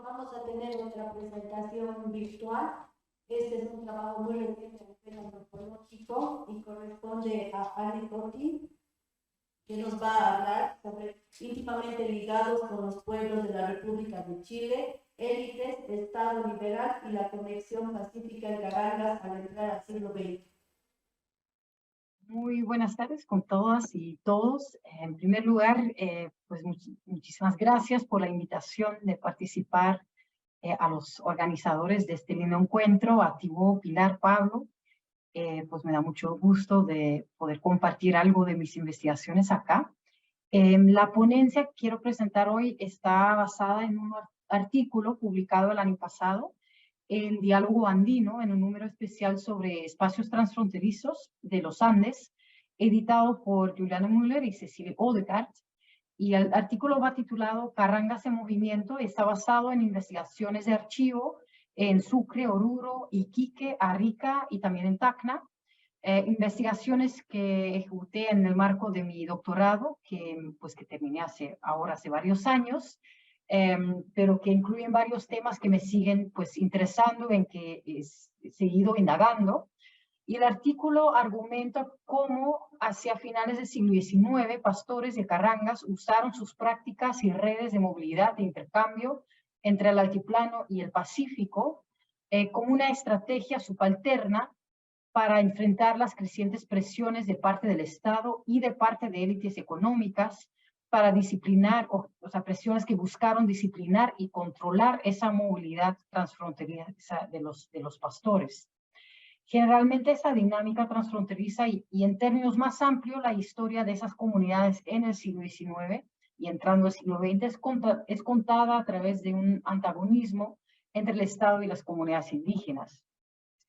vamos a tener otra presentación virtual. Este es un trabajo muy reciente a nivel antropológico y corresponde a Ali Totti, que nos va a hablar sobre íntimamente ligados con los pueblos de la República de Chile, élites, Estado liberal y la conexión pacífica en Carangas al entrar al siglo XX. Muy buenas tardes con todas y todos. En primer lugar, pues muchísimas gracias por la invitación de participar a los organizadores de este lindo encuentro, a Thibaut, Pilar, Pablo. Pues me da mucho gusto de poder compartir algo de mis investigaciones acá. La ponencia que quiero presentar hoy está basada en un artículo publicado el año pasado en Diálogo Andino, en un número especial sobre espacios transfronterizos de los Andes, editado por Juliana Müller y Cecilia Odegaard. Y el artículo va titulado Carangas en Movimiento. Está basado en investigaciones de archivo en Sucre, Oruro, Iquique, Arica y también en Tacna. Investigaciones que ejecuté en el marco de mi doctorado, que terminé hace varios años, pero que incluyen varios temas que me siguen interesando, en que he seguido indagando. Y el artículo argumenta cómo hacia finales del siglo XIX, pastores de Carangas usaron sus prácticas y redes de movilidad de intercambio entre el altiplano y el Pacífico como una estrategia subalterna para enfrentar las crecientes presiones de parte del Estado y de parte de élites económicas para disciplinar, o sea, presiones que buscaron disciplinar y controlar esa movilidad transfronteriza de los pastores. Generalmente esa dinámica transfronteriza y en términos más amplios la historia de esas comunidades en el siglo XIX y entrando al siglo XX es contada a través de un antagonismo entre el Estado y las comunidades indígenas.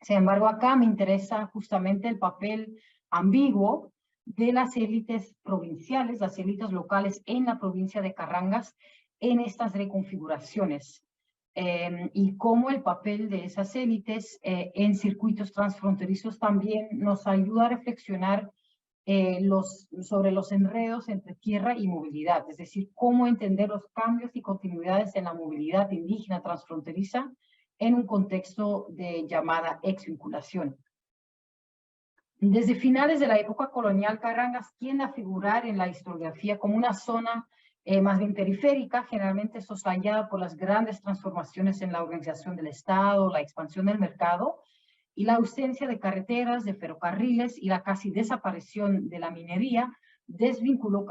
Sin embargo, acá me interesa justamente el papel ambiguo de las élites provinciales, las élites locales en la provincia de Carangas en estas reconfiguraciones y cómo el papel de esas élites en circuitos transfronterizos también nos ayuda a reflexionar sobre los enredos entre tierra y movilidad, es decir, cómo entender los cambios y continuidades en la movilidad indígena transfronteriza en un contexto de llamada exvinculación. Desde finales de la época colonial, Carangas tiende a figurar en la historiografía como una zona más bien periférica, generalmente soslayada por las grandes transformaciones en la organización del Estado, la expansión del mercado y la ausencia de carreteras, de ferrocarriles y la casi desaparición de la minería desvinculó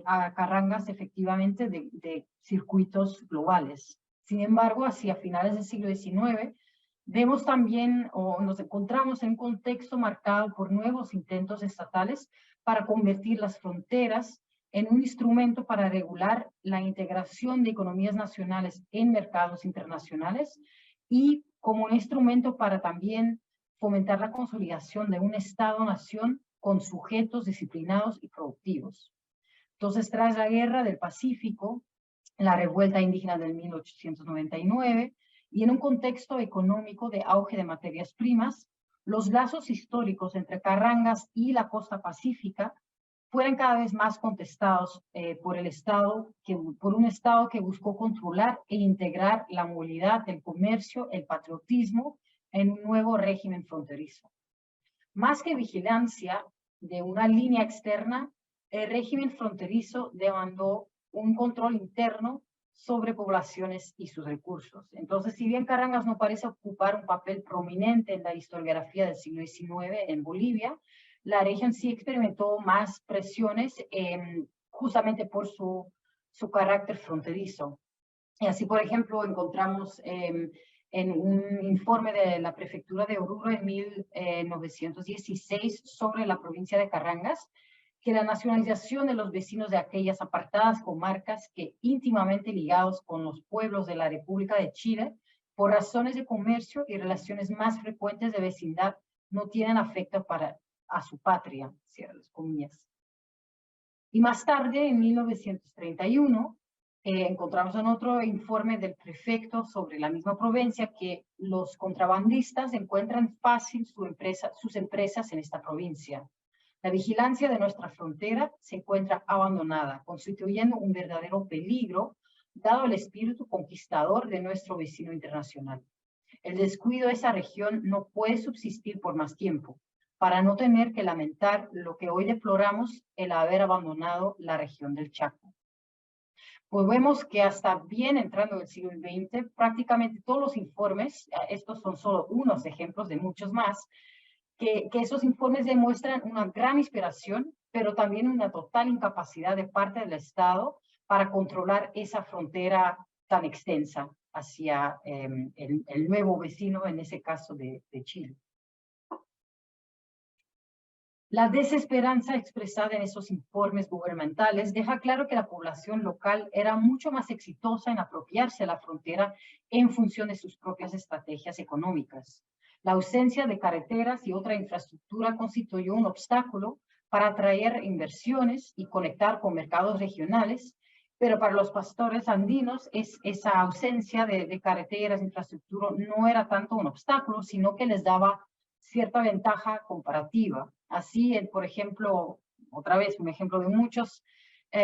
a Carangas efectivamente de circuitos globales. Sin embargo, hacia finales del siglo XIX, vemos también o nos encontramos en un contexto marcado por nuevos intentos estatales para convertir las fronteras en un instrumento para regular la integración de economías nacionales en mercados internacionales y como un instrumento para también fomentar la consolidación de un Estado-nación con sujetos disciplinados y productivos. Entonces, tras la Guerra del Pacífico, la revuelta indígena del 1899, y en un contexto económico de auge de materias primas, los lazos históricos entre Carangas y la costa pacífica fueron cada vez más contestados por un Estado que buscó controlar e integrar la movilidad, el comercio, el patriotismo en un nuevo régimen fronterizo. Más que vigilancia de una línea externa, el régimen fronterizo demandó un control interno sobre poblaciones y sus recursos. Entonces, si bien Carangas no parece ocupar un papel prominente en la historiografía del siglo XIX en Bolivia, la región sí experimentó más presiones justamente por su carácter fronterizo. Y así, por ejemplo, encontramos en un informe de la prefectura de Oruro en 1916 sobre la provincia de Carangas, que la nacionalización de los vecinos de aquellas apartadas comarcas que íntimamente ligados con los pueblos de la República de Chile, por razones de comercio y relaciones más frecuentes de vecindad, no tienen afecto a su patria, cierra las comillas. Y más tarde, en 1931, encontramos en otro informe del prefecto sobre la misma provincia que los contrabandistas encuentran fácil sus empresas en esta provincia. La vigilancia de nuestra frontera se encuentra abandonada, constituyendo un verdadero peligro dado el espíritu conquistador de nuestro vecino internacional. El descuido de esa región no puede subsistir por más tiempo, para no tener que lamentar lo que hoy deploramos, el haber abandonado la región del Chaco. Pues vemos que hasta bien entrando en el siglo XX, prácticamente todos los informes, estos son solo unos ejemplos de muchos más, que esos informes demuestran una gran inspiración, pero también una total incapacidad de parte del Estado para controlar esa frontera tan extensa hacia el nuevo vecino, en ese caso de Chile. La desesperanza expresada en esos informes gubernamentales deja claro que la población local era mucho más exitosa en apropiarse de la frontera en función de sus propias estrategias económicas. La ausencia de carreteras y otra infraestructura constituyó un obstáculo para atraer inversiones y conectar con mercados regionales, pero para los pastores andinos esa ausencia de carreteras, infraestructura, no era tanto un obstáculo, sino que les daba cierta ventaja comparativa. Así, por ejemplo, otra vez un ejemplo de muchos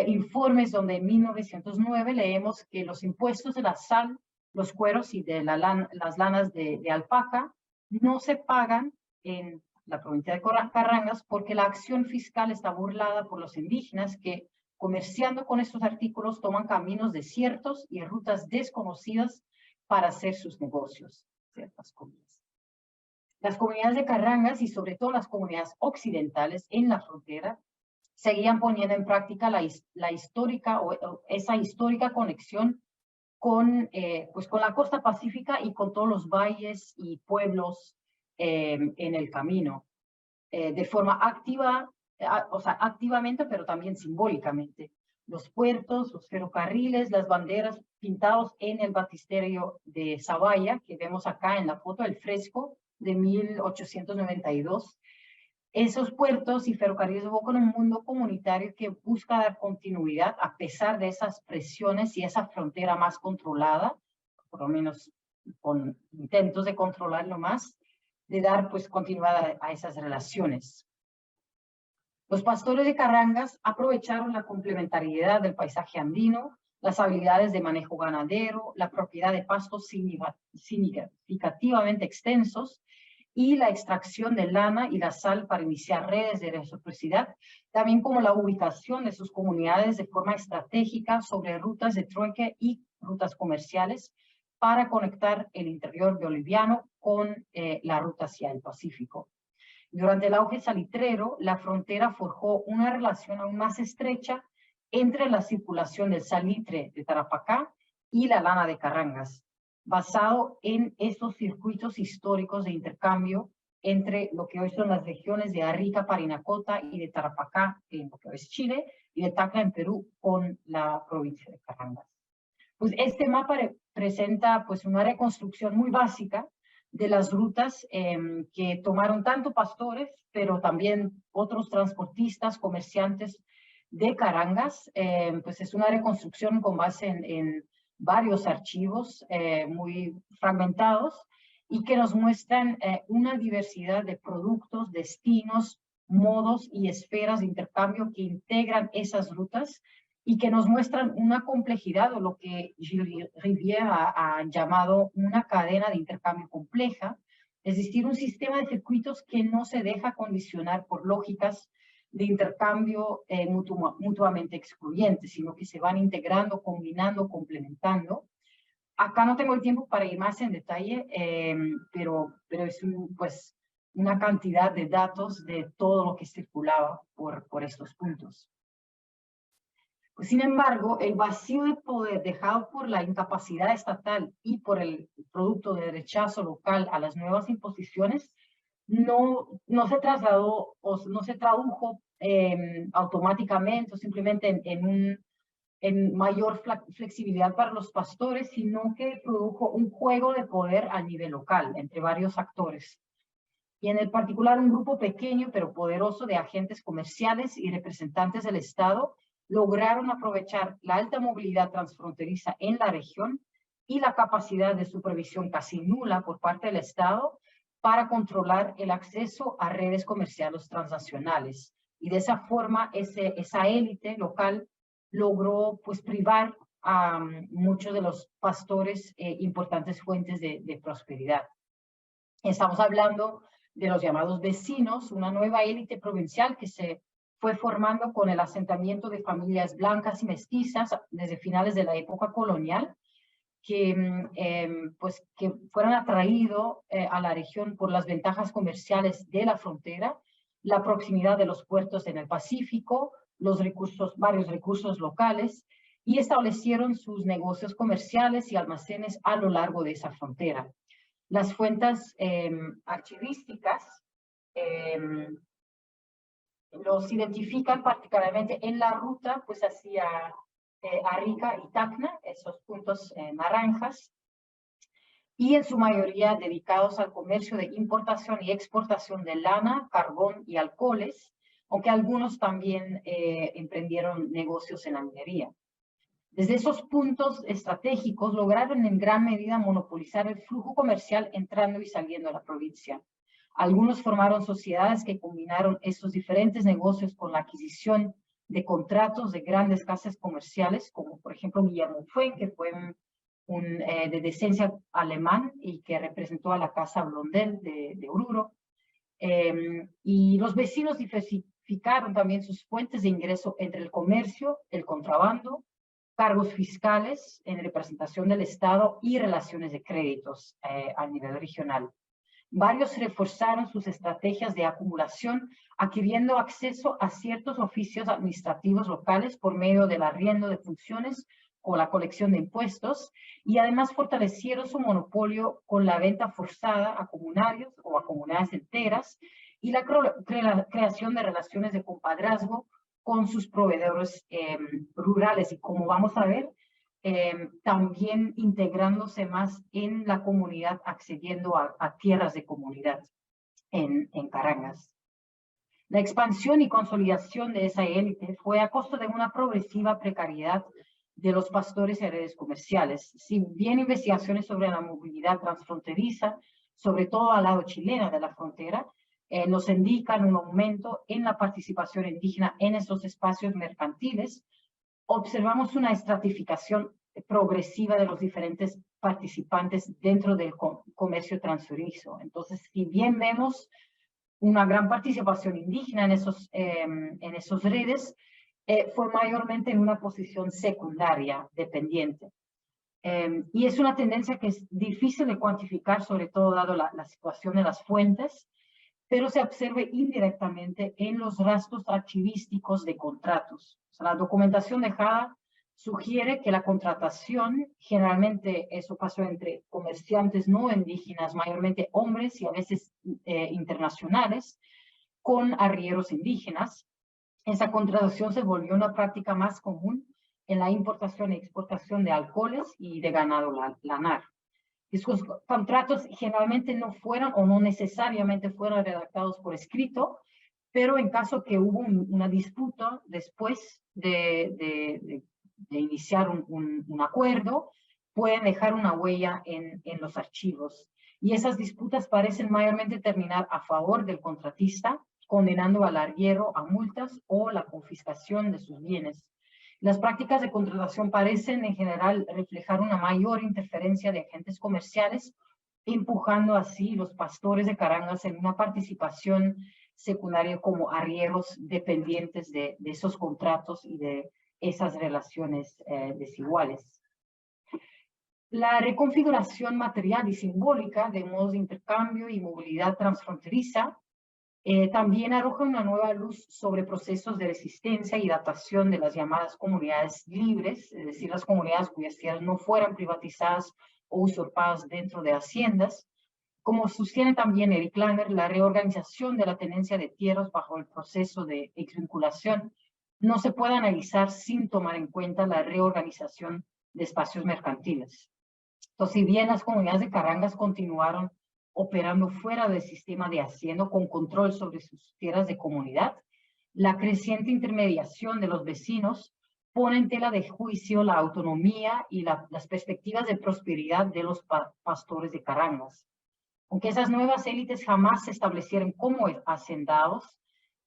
informes donde en 1909 leemos que los impuestos de la sal, los cueros y de las lanas de alpaca no se pagan en la provincia de Carangas porque la acción fiscal está burlada por los indígenas que, comerciando con estos artículos, toman caminos desiertos y rutas desconocidas para hacer sus negocios, ciertas comidas. Las comunidades de Carangas y sobre todo las comunidades occidentales en la frontera seguían poniendo en práctica esa histórica conexión con la costa pacífica y con todos los valles y pueblos en el camino, de forma activa, activamente, pero también simbólicamente. Los puertos, los ferrocarriles, las banderas pintados en el baptisterio de Zavalla, que vemos acá en la foto, el fresco de 1892. Esos puertos y ferrocarriles evocan un mundo comunitario que busca dar continuidad a pesar de esas presiones y esa frontera más controlada, por lo menos con intentos de controlarlo más, de dar pues continuidad a esas relaciones. Los pastores de Carangas aprovecharon la complementariedad del paisaje andino, las habilidades de manejo ganadero, la propiedad de pastos significativamente extensos y la extracción de lana y la sal para iniciar redes de reciprocidad, también como la ubicación de sus comunidades de forma estratégica sobre rutas de trueque y rutas comerciales para conectar el interior boliviano con la ruta hacia el Pacífico. Durante el auge salitrero, la frontera forjó una relación aún más estrecha entre la circulación del salitre de Tarapacá y la lana de Carangas, basado en estos circuitos históricos de intercambio entre lo que hoy son las regiones de Arica, Parinacota y de Tarapacá, en lo que hoy es Chile, y de Tacna en Perú, con la provincia de Carangas. Pues este mapa presenta pues una reconstrucción muy básica de las rutas que tomaron tanto pastores, pero también otros transportistas, comerciantes de Carangas. Pues es una reconstrucción con base en varios archivos muy fragmentados y que nos muestran una diversidad de productos, destinos, modos y esferas de intercambio que integran esas rutas y que nos muestran una complejidad o lo que Gilles Rivière ha llamado una cadena de intercambio compleja, es decir, un sistema de circuitos que no se deja condicionar por lógicas de intercambio mutuamente excluyentes, sino que se van integrando, combinando, complementando. Acá no tengo el tiempo para ir más en detalle, pero es pues una cantidad de datos de todo lo que circulaba por estos puntos. Pues, sin embargo, el vacío de poder dejado por la incapacidad estatal y por el producto de rechazo local a las nuevas imposiciones no se trasladó o no se tradujo automáticamente o simplemente en mayor flexibilidad para los pastores, sino que produjo un juego de poder a nivel local entre varios actores. Y en el particular un grupo pequeño pero poderoso de agentes comerciales y representantes del Estado lograron aprovechar la alta movilidad transfronteriza en la región y la capacidad de supervisión casi nula por parte del Estado para controlar el acceso a redes comerciales transnacionales. Y de esa forma, esa élite local logró pues privar a muchos de los pastores importantes fuentes de prosperidad. Estamos hablando de los llamados vecinos, una nueva élite provincial que se fue formando con el asentamiento de familias blancas y mestizas desde finales de la época colonial, que fueron atraídos a la región por las ventajas comerciales de la frontera, la proximidad de los puertos en el Pacífico, varios recursos locales, y establecieron sus negocios comerciales y almacenes a lo largo de esa frontera. Las fuentes archivísticas los identifican particularmente en la ruta pues hacia Arica y Tacna, esos puntos naranjas, y en su mayoría dedicados al comercio de importación y exportación de lana, carbón y alcoholes, aunque algunos también emprendieron negocios en la minería. Desde esos puntos estratégicos lograron en gran medida monopolizar el flujo comercial entrando y saliendo de la provincia. Algunos formaron sociedades que combinaron estos diferentes negocios con la adquisición de contratos de grandes casas comerciales, como por ejemplo Guillermo Fuen, que fue de descendencia alemán y que representó a la Casa Blondel de Oruro. Y los vecinos diversificaron también sus fuentes de ingreso entre el comercio, el contrabando, cargos fiscales en representación del Estado y relaciones de créditos a nivel regional. Varios reforzaron sus estrategias de acumulación, adquiriendo acceso a ciertos oficios administrativos locales por medio del arriendo de funciones o la colección de impuestos, y además fortalecieron su monopolio con la venta forzada a comunarios o a comunidades enteras y la creación de relaciones de compadrazgo con sus proveedores rurales, y como vamos a ver, también integrándose más en la comunidad, accediendo a tierras de comunidad en Carangas. La expansión y consolidación de esa élite fue a costo de una progresiva precariedad de los pastores y redes comerciales. Si bien investigaciones sobre la movilidad transfronteriza, sobre todo al lado chileno de la frontera, nos indican un aumento en la participación indígena en estos espacios mercantiles, observamos una estratificación progresiva de los diferentes participantes dentro del comercio transfronterizo. Entonces, si bien vemos una gran participación indígena en esos redes, fue mayormente en una posición secundaria, dependiente. Y es una tendencia que es difícil de cuantificar, sobre todo dado la situación de las fuentes, pero se observe indirectamente en los rastros archivísticos de contratos. O sea, la documentación dejada sugiere que la contratación, generalmente eso pasó entre comerciantes no indígenas, mayormente hombres y a veces internacionales, con arrieros indígenas. Esa contratación se volvió una práctica más común en la importación y exportación de alcoholes y de ganado lanar. Esos contratos generalmente no fueron o no necesariamente fueron redactados por escrito, pero en caso que hubo una disputa después de iniciar un acuerdo, pueden dejar una huella en los archivos. Y esas disputas parecen mayormente terminar a favor del contratista, condenando al arriero a multas o la confiscación de sus bienes. Las prácticas de contratación parecen en general reflejar una mayor interferencia de agentes comerciales, empujando así los pastores de Carangas en una participación secundaria como arrieros dependientes de esos contratos y de esas relaciones desiguales. La reconfiguración material y simbólica de modos de intercambio y movilidad transfronteriza también arroja una nueva luz sobre procesos de resistencia y datación de las llamadas comunidades libres, es decir, las comunidades cuyas tierras no fueran privatizadas o usurpadas dentro de haciendas. Como sostiene también Eric Langer, la reorganización de la tenencia de tierras bajo el proceso de exvinculación no se puede analizar sin tomar en cuenta la reorganización de espacios mercantiles. Entonces, si bien las comunidades de Carangas continuaron operando fuera del sistema de hacienda con control sobre sus tierras de comunidad, la creciente intermediación de los vecinos pone en tela de juicio la autonomía y las perspectivas de prosperidad de los pastores de Carangas. Aunque esas nuevas élites jamás se establecieron como hacendados,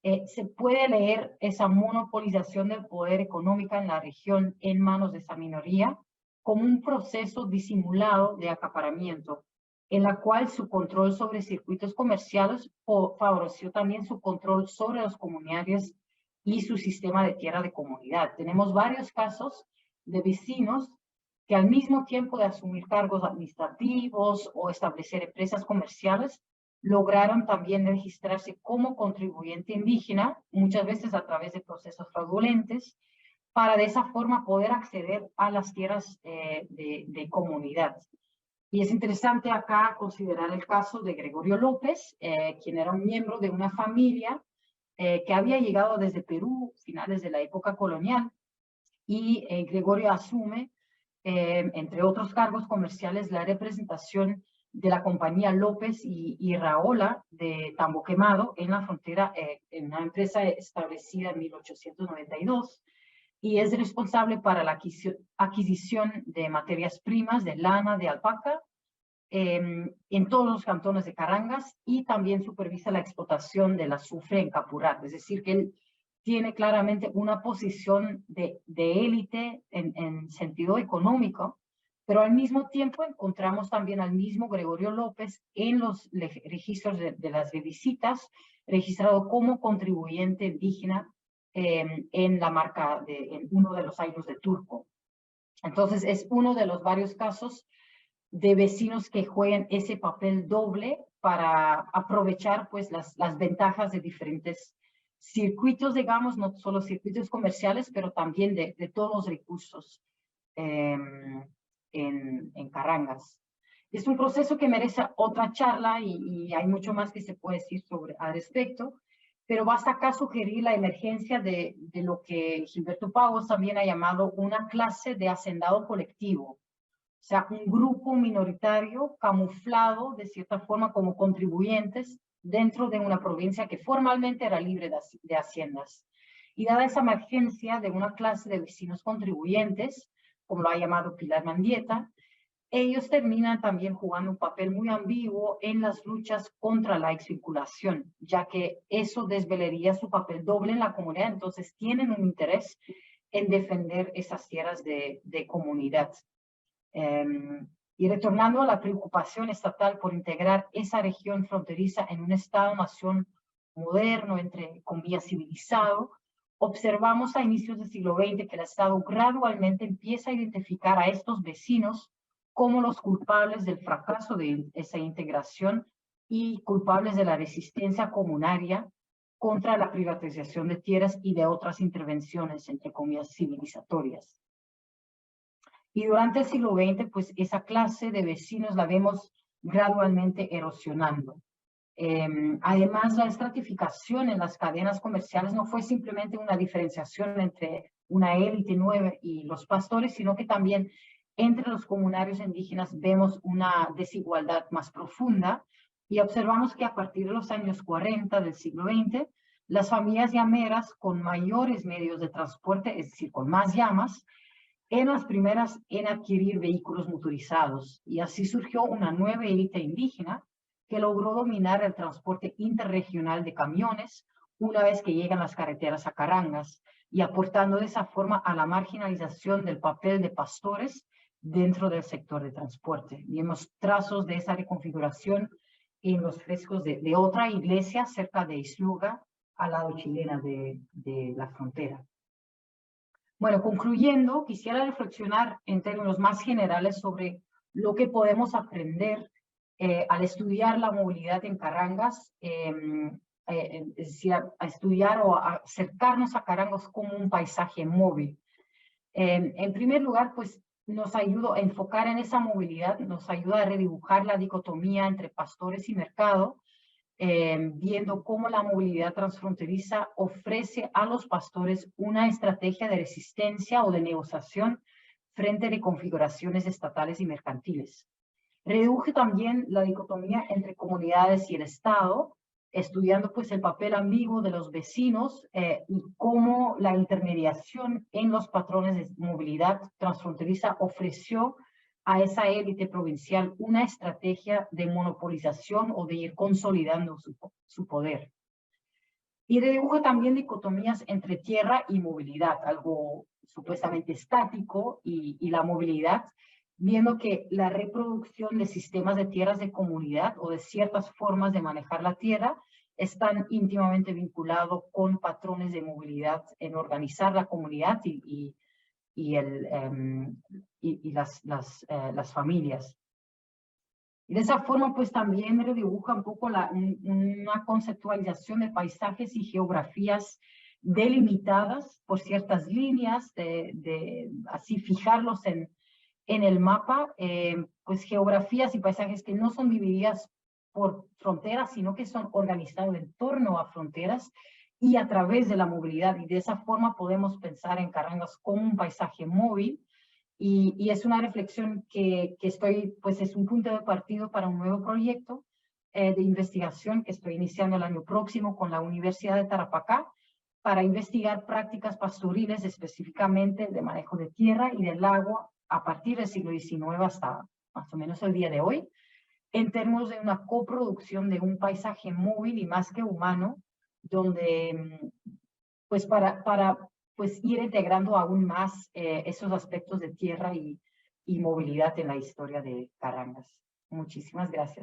se puede leer esa monopolización del poder económico en la región en manos de esa minoría como un proceso disimulado de acaparamiento, en la cual su control sobre circuitos comerciales favoreció también su control sobre los comunarios y su sistema de tierra de comunidad. Tenemos varios casos de vecinos que al mismo tiempo de asumir cargos administrativos o establecer empresas comerciales, lograron también registrarse como contribuyente indígena, muchas veces a través de procesos fraudulentos, para de esa forma poder acceder a las tierras de comunidad. Y es interesante acá considerar el caso de Gregorio López, quien era un miembro de una familia que había llegado desde Perú, finales de la época colonial, y Gregorio asume, entre otros cargos comerciales, la representación de la compañía López y Raola de Tambo Quemado en la frontera, en una empresa establecida en 1892, y es responsable para la adquisición de materias primas, de lana, de alpaca, en todos los cantones de Carangas, y también supervisa la explotación del azufre en Capurat. Es decir, que él tiene claramente una posición de élite en sentido económico, pero al mismo tiempo encontramos también al mismo Gregorio López en los registros de las visitas, registrado como contribuyente indígena en la marca, en uno de los años de Turco. Entonces es uno de los varios casos de vecinos que juegan ese papel doble para aprovechar pues las ventajas de diferentes circuitos, digamos, no solo circuitos comerciales, pero también de todos los recursos en Carangas. Es un proceso que merece otra charla y hay mucho más que se puede decir al respecto, pero basta acá sugerir la emergencia de lo que Gilberto Pavos también ha llamado una clase de hacendado colectivo. O sea, un grupo minoritario camuflado de cierta forma como contribuyentes dentro de una provincia que formalmente era libre de haciendas. Y dada esa emergencia de una clase de vecinos contribuyentes, como lo ha llamado Pilar Mendieta, ellos terminan también jugando un papel muy ambiguo en las luchas contra la exvinculación, ya que eso desvelaría su papel doble en la comunidad. Entonces tienen un interés en defender esas tierras de comunidad. Y retornando a la preocupación estatal por integrar esa región fronteriza en un Estado-nación moderno, entre comillas, civilizado, observamos a inicios del siglo XX que el Estado gradualmente empieza a identificar a estos vecinos como los culpables del fracaso de esa integración y culpables de la resistencia comunaria contra la privatización de tierras y de otras intervenciones, entre comillas, civilizatorias. Y durante el siglo XX, pues esa clase de vecinos la vemos gradualmente erosionando. Además, la estratificación en las cadenas comerciales no fue simplemente una diferenciación entre una élite nueva y los pastores, sino que también entre los comunarios indígenas vemos una desigualdad más profunda y observamos que a partir de los años 40 del siglo XX, las familias llameras con mayores medios de transporte, es decir, con más llamas, eran las primeras en adquirir vehículos motorizados, y así surgió una nueva élite indígena que logró dominar el transporte interregional de camiones una vez que llegan las carreteras a Carangas, y aportando de esa forma a la marginalización del papel de pastores dentro del sector de transporte. Vemos trazos de esa reconfiguración en los frescos de otra iglesia cerca de Isluga, al lado chilena de la frontera. Bueno, concluyendo, quisiera reflexionar en términos más generales sobre lo que podemos aprender al estudiar la movilidad en Carangas, es decir, a estudiar o a acercarnos a Carangas como un paisaje móvil. En primer lugar, pues nos ayuda a enfocar en esa movilidad, nos ayuda a redibujar la dicotomía entre pastores y mercado, viendo cómo la movilidad transfronteriza ofrece a los pastores una estrategia de resistencia o de negociación frente a configuraciones estatales y mercantiles. Reduje también la dicotomía entre comunidades y el Estado, estudiando pues el papel ambiguo de los vecinos y cómo la intermediación en los patrones de movilidad transfronteriza ofreció a esa élite provincial una estrategia de monopolización o de ir consolidando su poder. Y redibuja también dicotomías entre tierra y movilidad, algo supuestamente estático y la movilidad, viendo que la reproducción de sistemas de tierras de comunidad o de ciertas formas de manejar la tierra están íntimamente vinculados con patrones de movilidad en organizar la comunidad y las familias. Y de esa forma, pues también redibuja un poco una conceptualización de paisajes y geografías delimitadas por ciertas líneas, así fijarlos en el mapa, pues geografías y paisajes que no son divididas por fronteras, sino que son organizados en torno a fronteras y a través de la movilidad. Y de esa forma podemos pensar en Carangas como un paisaje móvil. Y es una reflexión que pues es un punto de partida para un nuevo proyecto de investigación que estoy iniciando el año próximo con la Universidad de Tarapacá para investigar prácticas pastoriles específicamente de manejo de tierra y del agua a partir del siglo XIX hasta más o menos el día de hoy, en términos de una coproducción de un paisaje móvil y más que humano, donde pues pues ir integrando aún más esos aspectos de tierra y movilidad en la historia de Carangas. Muchísimas gracias.